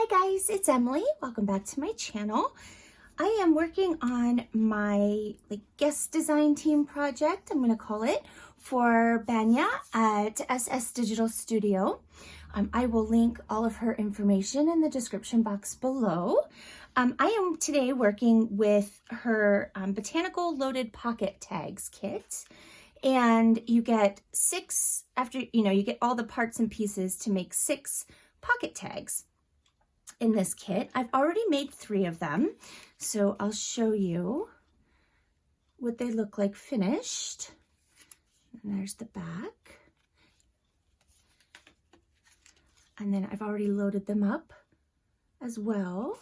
Hi guys, it's Emily. Welcome back to my channel. I am working on my guest design team project, I'm going to call it, for Banya at SS Digital Studio. I will link all of her information in the description box below. I am today working with her Botanical Loaded Pocket Tags kit. And you get six, after, you get all the parts and pieces to make 6 pocket tags in this kit. I've already made 3 of them, so I'll show you what they look like finished. And there's the back. And then I've already loaded them up as well.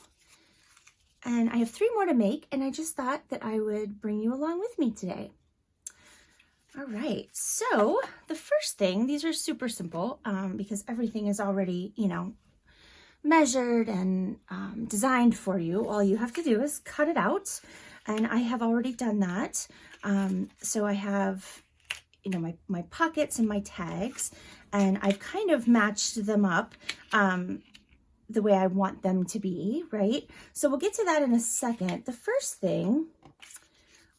And I have 3 more to make, and I just thought that I would bring you along with me today. All right, so the first thing, these are super simple because everything is already, measured and designed for you. All you have to do is cut it out, and I have already done that. So I have, my pockets and my tags, and I've kind of matched them up the way I want them to be, right? So we'll get to that in a second. The first thing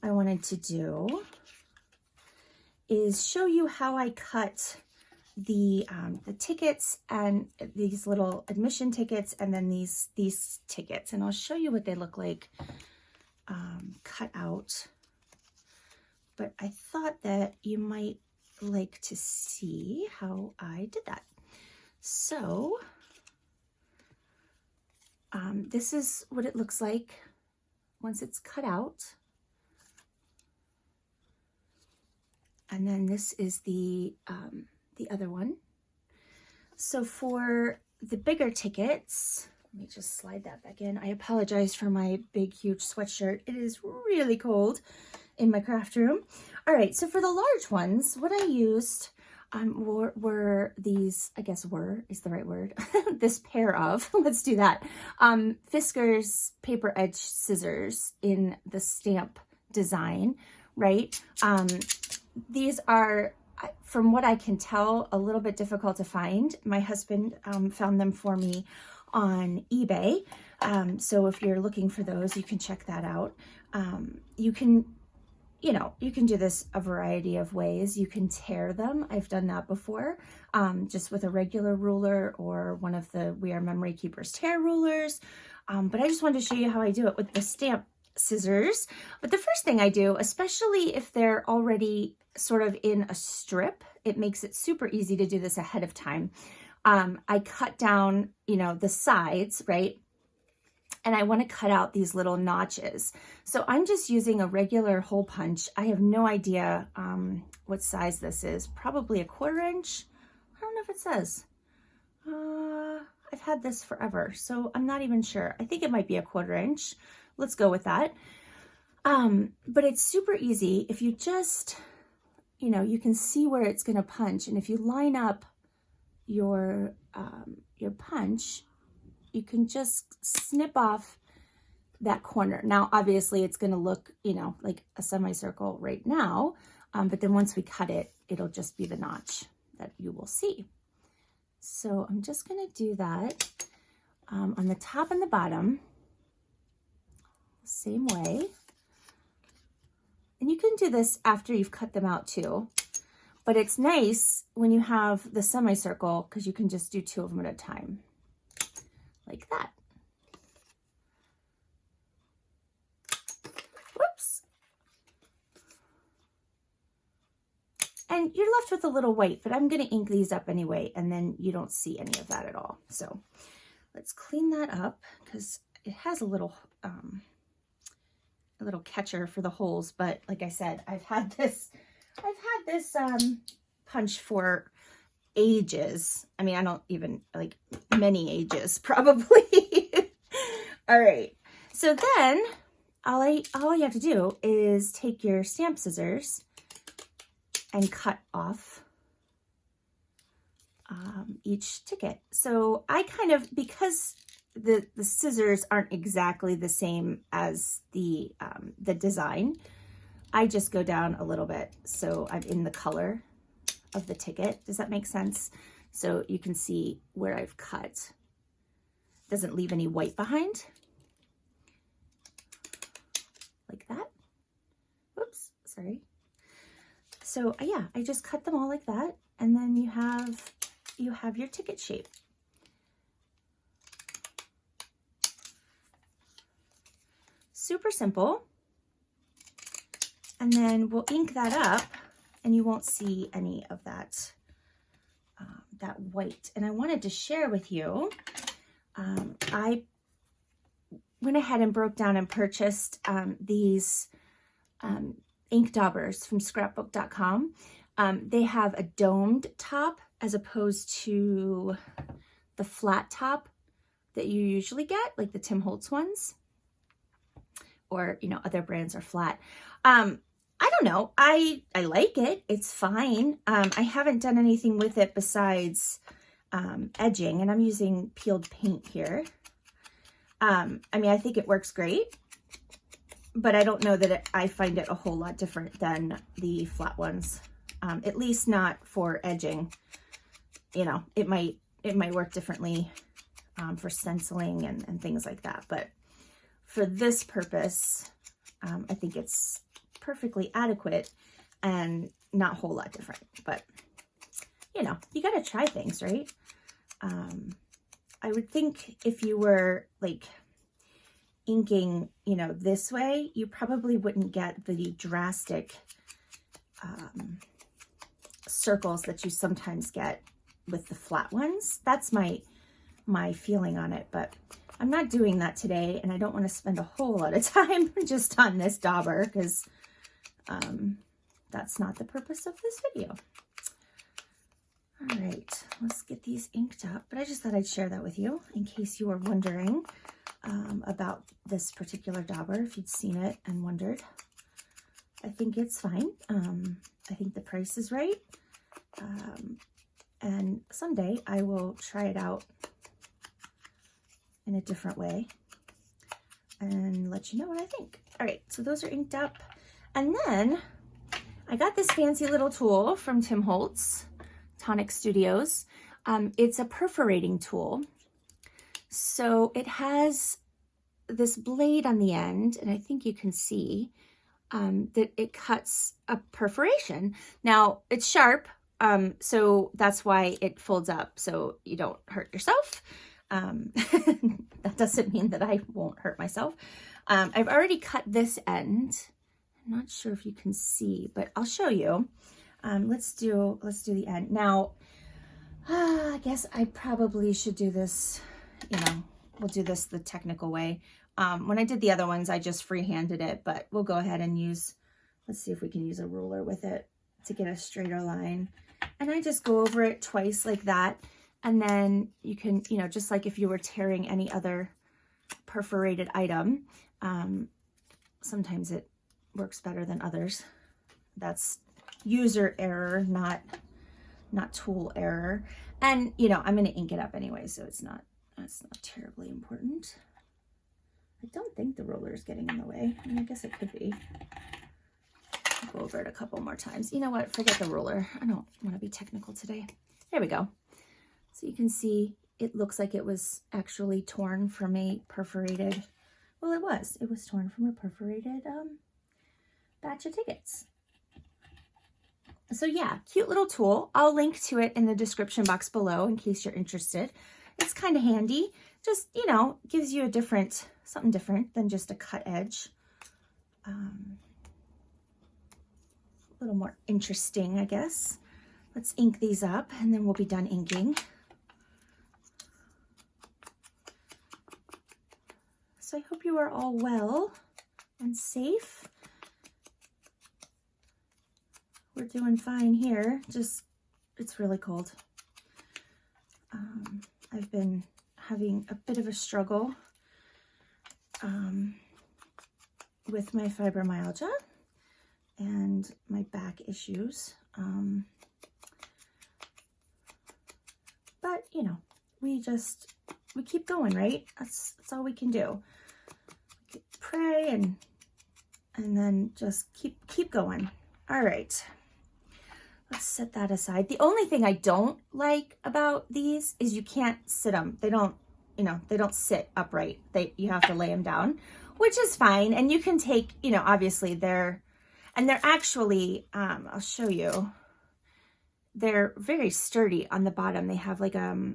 I wanted to do is show you how I cut the tickets and these little admission tickets, and then these tickets, and I'll show you what they look like cut out. But I thought that you might like to see how I did that. So this is what it looks like once it's cut out. And then this is the other one. So for the bigger tickets, let me just slide that back in. I apologize for my big, huge sweatshirt. It is really cold in my craft room. All right, so for the large ones, what I used were these, I guess were is the right word, this pair of, let's do that, Fiskars paper edge scissors in the stamp design, right? These are, from what I can tell, a little bit difficult to find. My husband found them for me on eBay. So if you're looking for those, you can check that out. You can do this a variety of ways. You can tear them. I've done that before, just with a regular ruler or one of the We Are Memory Keepers tear rulers. But I just wanted to show you how I do it with the stamp scissors. But the first thing I do, especially if they're already sort of in a strip, it makes it super easy to do this ahead of time. I cut down, the sides, right? And I want to cut out these little notches. So I'm just using a regular hole punch. I have no idea what size this is. Probably a 1/4 inch. I don't know if it says. I've had this forever, so I'm not even sure. I think it might be a 1/4 inch. Let's go with that. But it's super easy. If you just, you can see where it's going to punch. And if you line up your punch, you can just snip off that corner. Now, obviously it's going to look, like a semicircle right now. But then once we cut it, it'll just be the notch that you will see. So I'm just going to do that on the top and the bottom. Same way. And you can do this after you've cut them out too. But it's nice when you have the semicircle because you can just do 2 of them at a time. Like that. Whoops. And you're left with a little white, but I'm going to ink these up anyway, and then you don't see any of that at all. So let's clean that up because it has a little catcher for the holes, but like I said, I've had this punch for ages. I mean, I don't even, many ages probably. All right, so then all you have to do is take your stamp scissors and cut off each ticket. So I kind of, because the scissors aren't exactly the same as the design, I just go down a little bit so I'm in the color of the ticket. Does that make sense? So you can see where I've cut. doesn't leave any white behind. Like that. Whoops, sorry. So yeah, I just cut them all like that, and then you have your ticket shape. Super simple. And then we'll ink that up, and you won't see any of that that white. And I wanted to share with you, I went ahead and broke down and purchased these ink daubers from scrapbook.com. They have a domed top as opposed to the flat top that you usually get, like the Tim Holtz ones, or, you know, other brands are flat. I don't know. I like it. It's fine. I haven't done anything with it besides edging, and I'm using peeled paint here. I mean, I think it works great, but I don't know that I find it a whole lot different than the flat ones. At least not for edging. You know, it might work differently for stenciling and things like that. But for this purpose, I think it's perfectly adequate and not a whole lot different. But, you know, you got to try things, right? I would think if you were like inking, you know, this way, you probably wouldn't get the drastic circles that you sometimes get with the flat ones. That's my feeling on it, but I'm not doing that today, and I don't want to spend a whole lot of time just on this dauber, because that's not the purpose of this video. All right, let's get these inked up, but I just thought I'd share that with you in case you were wondering about this particular dauber, if you'd seen it and wondered. I think it's fine. I think the price is right. And someday I will try it out in a different way and let you know what I think. All right, so those are inked up. And then I got this fancy little tool from Tim Holtz, Tonic Studios. It's a perforating tool. So it has this blade on the end, and I think you can see that it cuts a perforation. Now, it's sharp, so that's why it folds up, so you don't hurt yourself. That doesn't mean that I won't hurt myself. I've already cut this end. I'm not sure if you can see, but I'll show you. Let's do the end. Now, I guess I probably should do this, you know, we'll do this the technical way. When I did the other ones, I just freehanded it, but we'll go ahead and let's see if we can use a ruler with it to get a straighter line. And I just go over it twice like that. And then you can, you know, just like if you were tearing any other perforated item, sometimes it works better than others. That's user error, not tool error. And, you know, I'm going to ink it up anyway, so that's not terribly important. I don't think the roller is getting in the way. I mean, I guess it could be. I'll go over it a couple more times. You know what? Forget the ruler. I don't want to be technical today. There we go. So you can see it looks like it was actually torn from a perforated, well, it was torn from a perforated batch of tickets. So yeah, cute little tool. I'll link to it in the description box below in case you're interested. It's kind of handy. Just, you know, gives you something different than just a cut edge. A little more interesting, I guess. Let's ink these up and then we'll be done inking. So I hope you are all well and safe. We're doing fine here. Just, it's really cold. I've been having a bit of a struggle with my fibromyalgia and my back issues. But, you know, we keep going, right? That's all we can do. Pray and then just keep going. All right. Let's set that aside. The only thing I don't like about these is you can't sit them. They don't you know, they don't sit upright. You have to lay them down, which is fine. And you can take, you know, obviously they're actually, I'll show you, they're very sturdy on the bottom. They have like a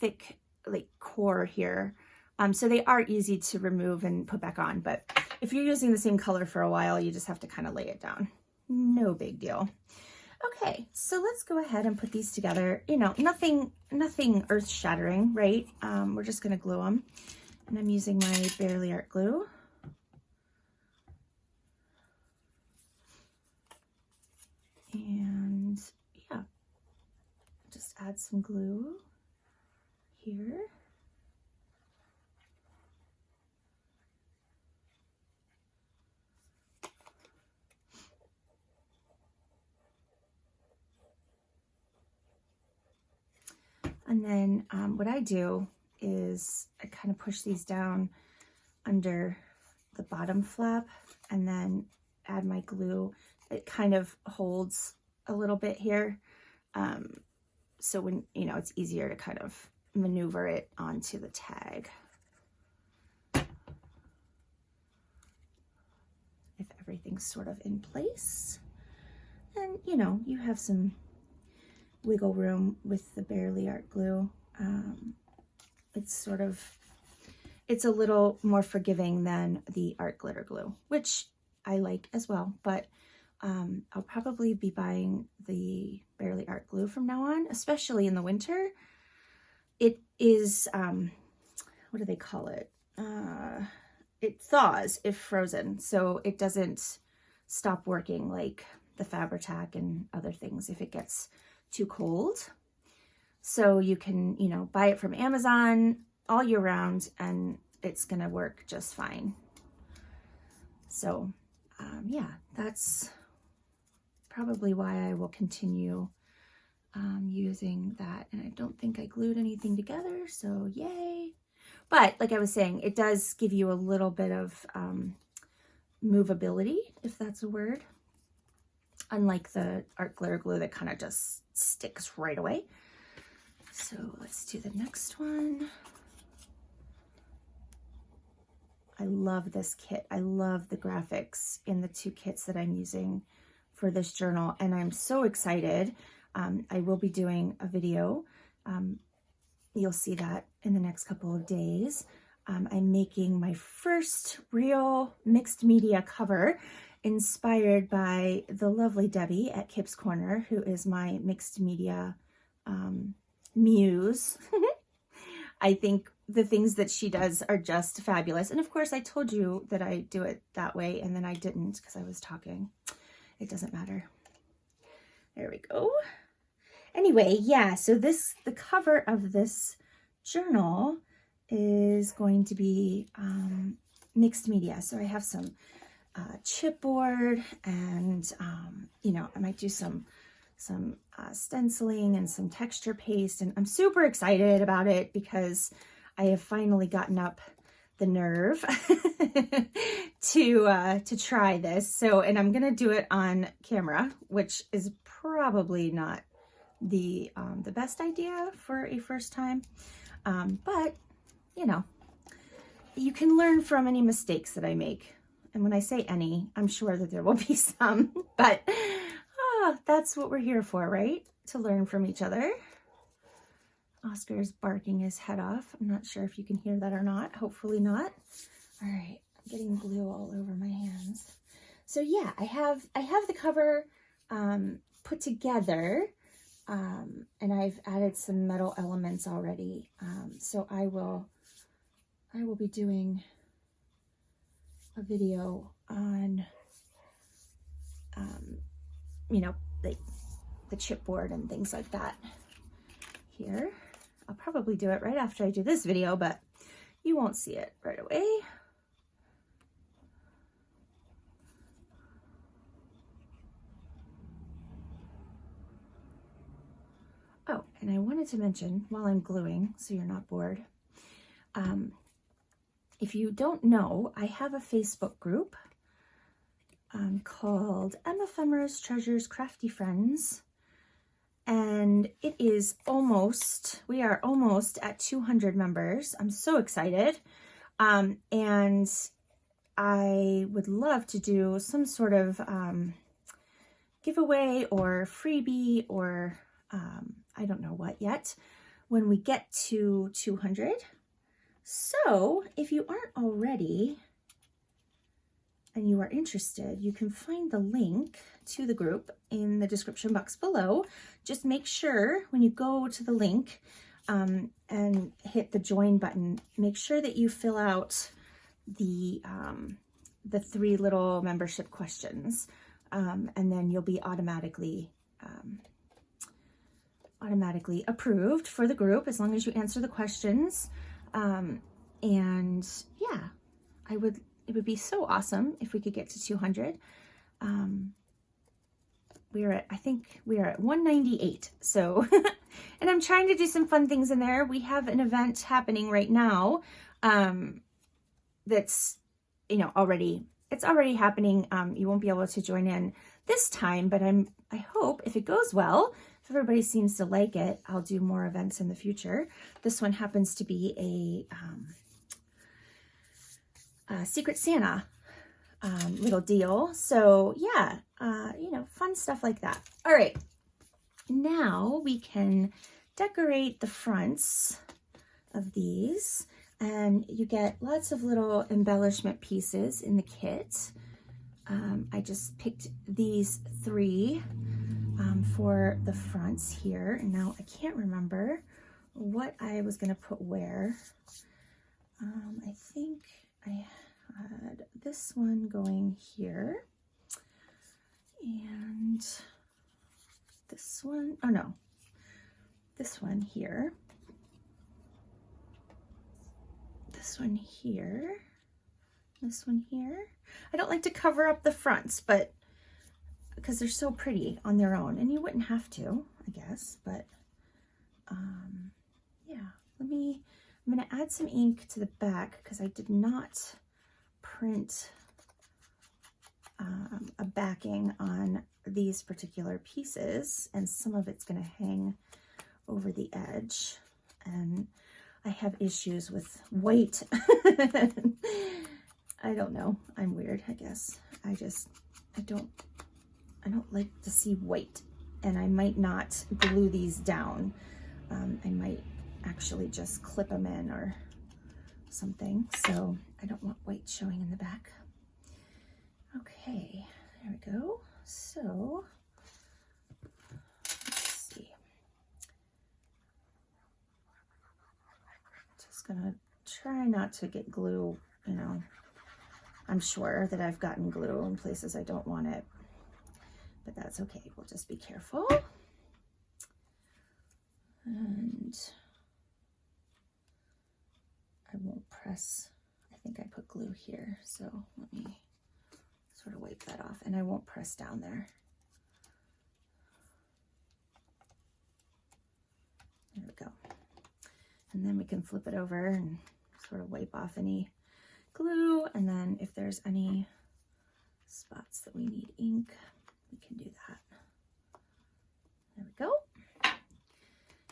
thick like core here. So they are easy to remove and put back on. But if you're using the same color for a while, you just have to kind of lay it down. No big deal. Okay, so let's go ahead and put these together. You know, nothing earth shattering, right? We're just gonna glue them. And I'm using my Barely Art glue. And yeah, just add some glue here. And then what I do is I kind of push these down under the bottom flap and then add my glue. It kind of holds a little bit here. So when, you know, it's easier to kind of maneuver it onto the tag. If everything's sort of in place. And, you know, you have some wiggle room with the Barely Art glue. It's a little more forgiving than the art glitter glue, which I like as well, but I'll probably be buying the Barely Art glue from now on, especially in the winter. It is, what do they call it? It thaws if frozen, so it doesn't stop working like the Fabri-Tac and other things if it gets too cold. So you can, you know, buy it from Amazon all year round and it's gonna work just fine. So yeah, that's probably why I will continue using that. And I don't think I glued anything together, so yay. But like I was saying, it does give you a little bit of movability, if that's a word. Unlike the art glitter glue that kind of just sticks right away. So let's do the next one. I love this kit. I love the graphics in the two kits that I'm using for this journal, and I'm so excited. I will be doing a video. You'll see that in the next couple of days. I'm making my first real mixed media cover inspired by the lovely Debbie at Kip's Corner, who is my mixed media muse. I think the things that she does are just fabulous. And of course, I told you that I do it that way, and then I didn't because I was talking. It doesn't matter. There we go. Anyway, yeah, so the cover of this journal is going to be mixed media. So I have some chipboard and, you know, I might do some stenciling and some texture paste, and I'm super excited about it because I have finally gotten up the nerve to try this. So, and I'm gonna do it on camera, which is probably not the best idea for a first time, but you know, you can learn from any mistakes that I make. And when I say any, I'm sure that there will be some, but that's what we're here for, right? To learn from each other. Oscar is barking his head off. I'm not sure if you can hear that or not. Hopefully not. All right, I'm getting glue all over my hands. So yeah, I have the cover put together, and I've added some metal elements already. So I will be doing a video on, you know, the chipboard and things like that here. I'll probably do it right after I do this video, but you won't see it right away. Oh, and I wanted to mention while I'm gluing, so you're not bored, if you don't know, I have a Facebook group called Emma Femmer's Treasures Crafty Friends, and it is almost, we are almost at 200 members. I'm so excited. And I would love to do some sort of giveaway or freebie or I don't know what yet when we get to 200. So if you aren't already and you are interested, you can find the link to the group in the description box below. Just make sure when you go to the link and hit the join button, make sure that you fill out the 3 little membership questions, and then you'll be automatically approved for the group as long as you answer the questions. And yeah, it would be so awesome if we could get to 200. I think we are at 198. So, and I'm trying to do some fun things in there. We have an event happening right now. That's, it's already happening. You won't be able to join in this time, but I hope if it goes well, if everybody seems to like it, I'll do more events in the future. This one happens to be a Secret Santa little deal. So yeah, fun stuff like that. All right, now we can decorate the fronts of these, and you get lots of little embellishment pieces in the kit. I just picked these 3 for the fronts here. And now I can't remember what I was going to put where. I think I had this one going here, and this one, oh no, this one here, this one here, this one here. I don't like to cover up the fronts, but because they're so pretty on their own, and you wouldn't have to, I guess, but yeah, I'm going to add some ink to the back because I did not print a backing on these particular pieces, and some of it's going to hang over the edge, and I have issues with white. I don't know, I'm weird, I guess. I don't like to see white, and I might not glue these down. I might actually just clip them in or something. So I don't want white showing in the back. Okay, there we go. So let's see. Just gonna try not to get glue, I'm sure that I've gotten glue in places I don't want it, but that's okay. We'll just be careful. And I won't press, I think I put glue here, so let me sort of wipe that off, and I won't press down there. There we go. And then we can flip it over and sort of wipe off any glue, and then if there's any spots that we need ink, we can do that. There we go.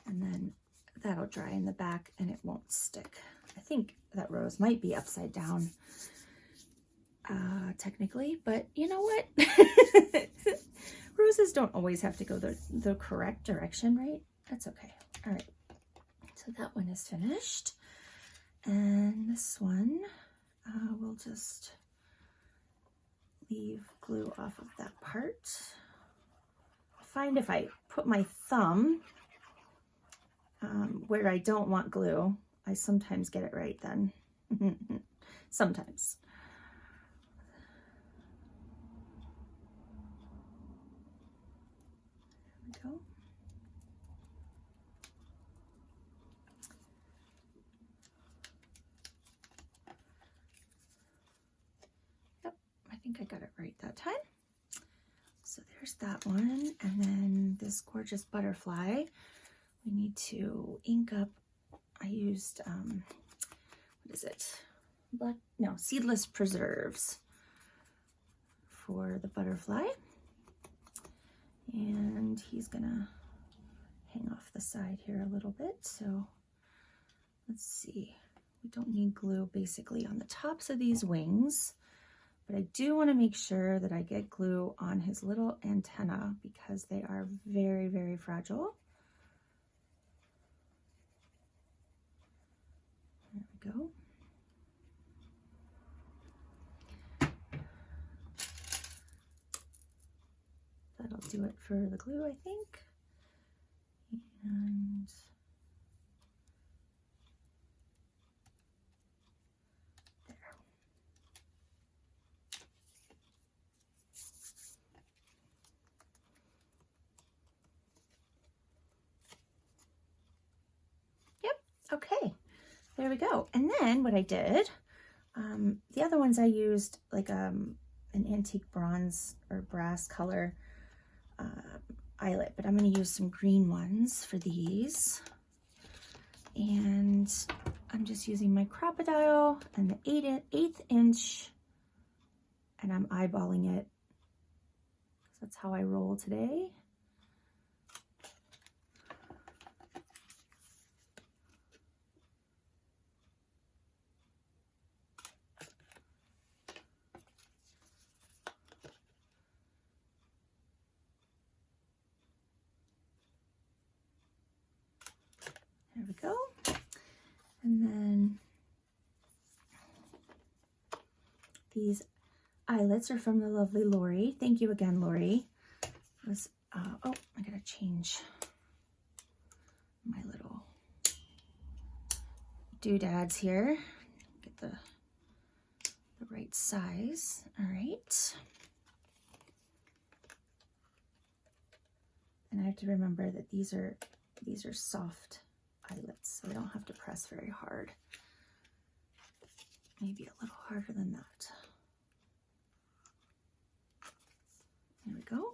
And then that'll dry in the back and it won't stick. I think that rose might be upside down technically, but you know what? Roses don't always have to go the correct direction, right? That's okay. All right, so that one is finished, and this one we'll just leave glue off of that part. I find if I put my thumb where I don't want glue, I sometimes get it right then. Sometimes. There we go. Yep, I think I got it right that time. So there's that one, and then this gorgeous butterfly. We need to ink up. I used, what is it? Seedless preserves for the butterfly. And he's gonna hang off the side here a little bit. So let's see. We don't need glue basically on the tops of these wings, but I do want to make sure that I get glue on his little antenna because they are very, very fragile. There we go. That'll do it for the glue, I think. And there. Yep, okay, there we go. And then what I did, the other ones I used like an antique bronze or brass color eyelet, but I'm going to use some green ones for these. And I'm just using my Crocodile and the 1/8 inch, and I'm eyeballing it. That's how I roll today. There we go. And then these eyelets are from the lovely Lori. Thank you again, Lori. Oh, I gotta change my little doodads here. Get the right size. All right. And I have to remember that these are soft eyelets, so I don't have to press very hard. Maybe a little harder than that. There we go.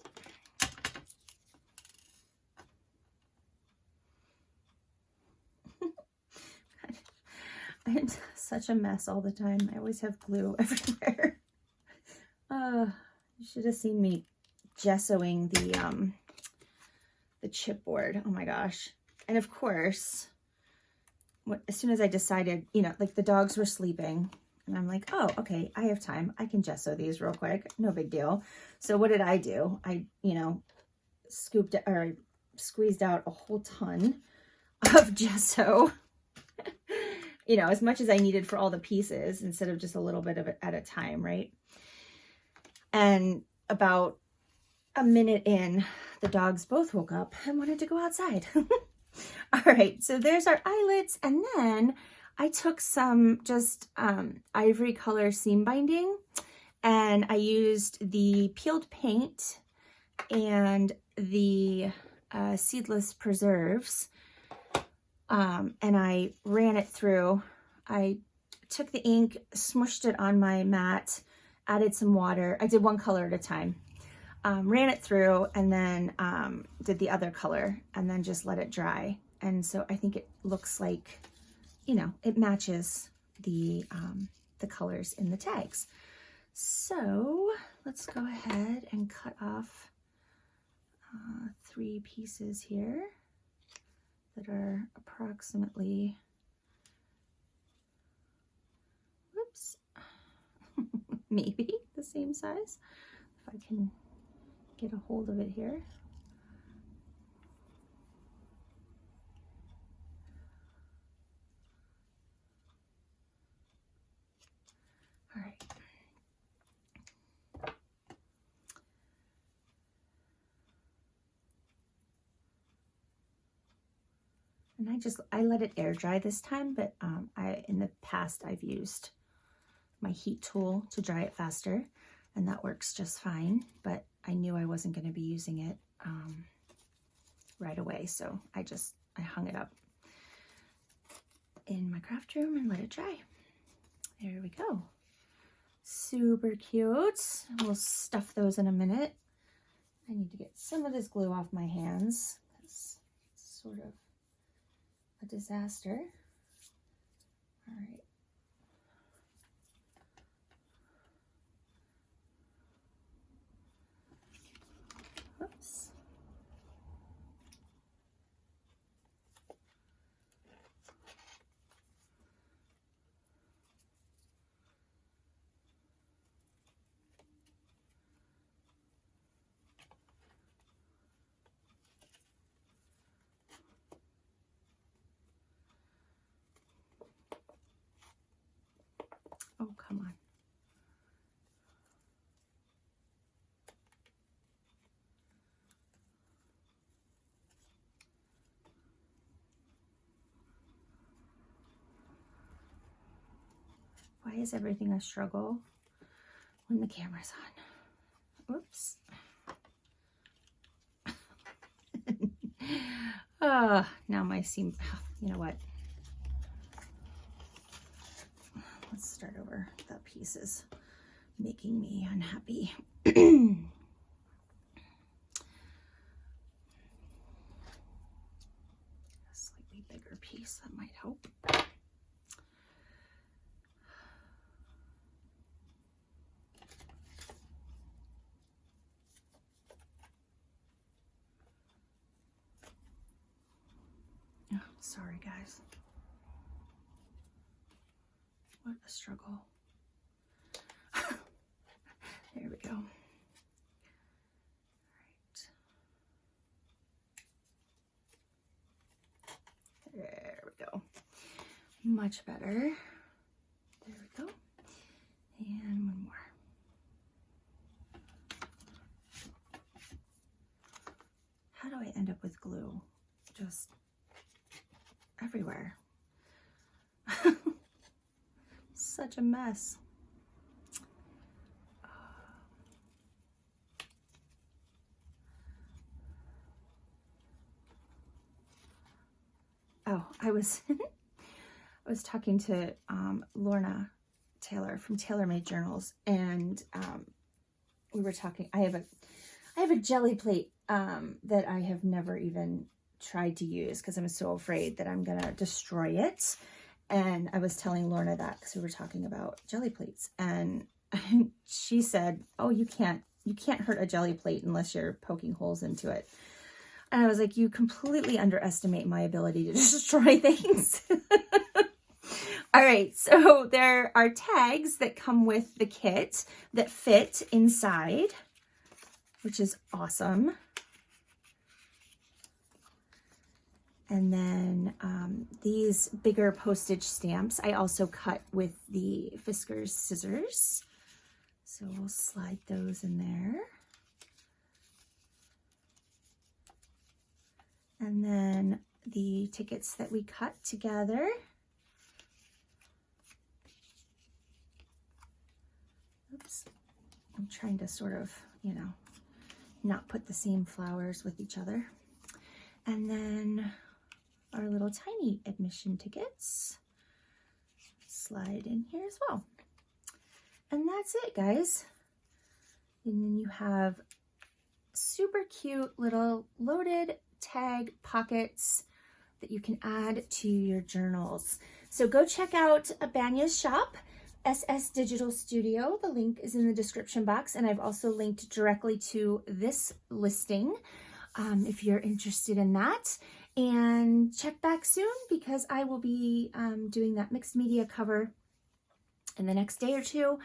I'm such a mess all the time. I always have glue everywhere. You should have seen me gessoing the chipboard. Oh my gosh. And of course, as soon as I decided, you know, like the dogs were sleeping and I'm like, oh, okay, I have time. I can gesso these real quick. No big deal. So what did I do? I, you know, squeezed out a whole ton of gesso, you know, as much as I needed for all the pieces instead of just a little bit of it at a time, right? And about a minute in, the dogs both woke up and wanted to go outside. All right, so there's our eyelets. And then I took some just ivory color seam binding, and I used the peeled paint and the seedless preserves, and I ran it through. I took the ink, smushed it on my mat, added some water. I did one color at a time. Ran it through, and then did the other color, and then just let it dry. And so I think it looks like, you know, it matches the colors in the tags. So let's go ahead and cut off 3 pieces here that are approximately, whoops, maybe the same size. If I can get a hold of it here. All right. And I let it air dry this time, but in the past I've used my heat tool to dry it faster, and that works just fine, but I knew I wasn't going to be using it right away, so I hung it up in my craft room and let it dry. There we go. Super cute. We'll stuff those in a minute. I need to get some of this glue off my hands. It's sort of a disaster. All right. Oops. Why is everything a struggle when the camera's on? Oops. Now my seam, you know what? Let's start over. That piece is making me unhappy. A slightly bigger piece, that might help. Oh, sorry guys. What a struggle. There we go. Right. There we go. Much better. There we go. And one more. How do I end up with glue? Just everywhere. Such a mess. Oh, I was talking to Lorna Taylor from TaylorMade Journals, and we were talking. I have a jelly plate that I have never even tried to use because I'm so afraid that I'm gonna destroy it. And I was telling Lorna that because we were talking about jelly plates, and she said, "Oh, you can't hurt a jelly plate unless you're poking holes into it." And I was like, "You completely underestimate my ability to destroy things." All right, so there are tags that come with the kit that fit inside, which is awesome. And then these bigger postage stamps I also cut with the Fiskars scissors. So we'll slide those in there. And then the tickets that we cut together. Oops, I'm trying to sort of, you know, not put the same flowers with each other. And then our little tiny admission tickets slide in here as well. And that's it, guys. And then you have super cute little loaded tag pockets that you can add to your journals. So go check out Abanya's shop, SS Digital Studio. The link is in the description box, and I've also linked directly to this listing if you're interested in that. And check back soon because I will be doing that mixed media cover in the next day or two.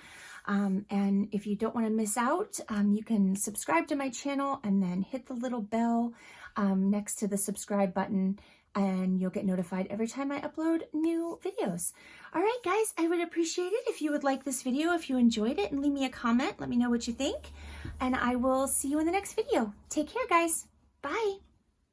And if you don't want to miss out, you can subscribe to my channel and then hit the little bell next to the subscribe button, and you'll get notified every time I upload new videos. All right, guys, I would appreciate it if you would like this video, if you enjoyed it, and leave me a comment. Let me know what you think, and I will see you in the next video. Take care, guys. Bye.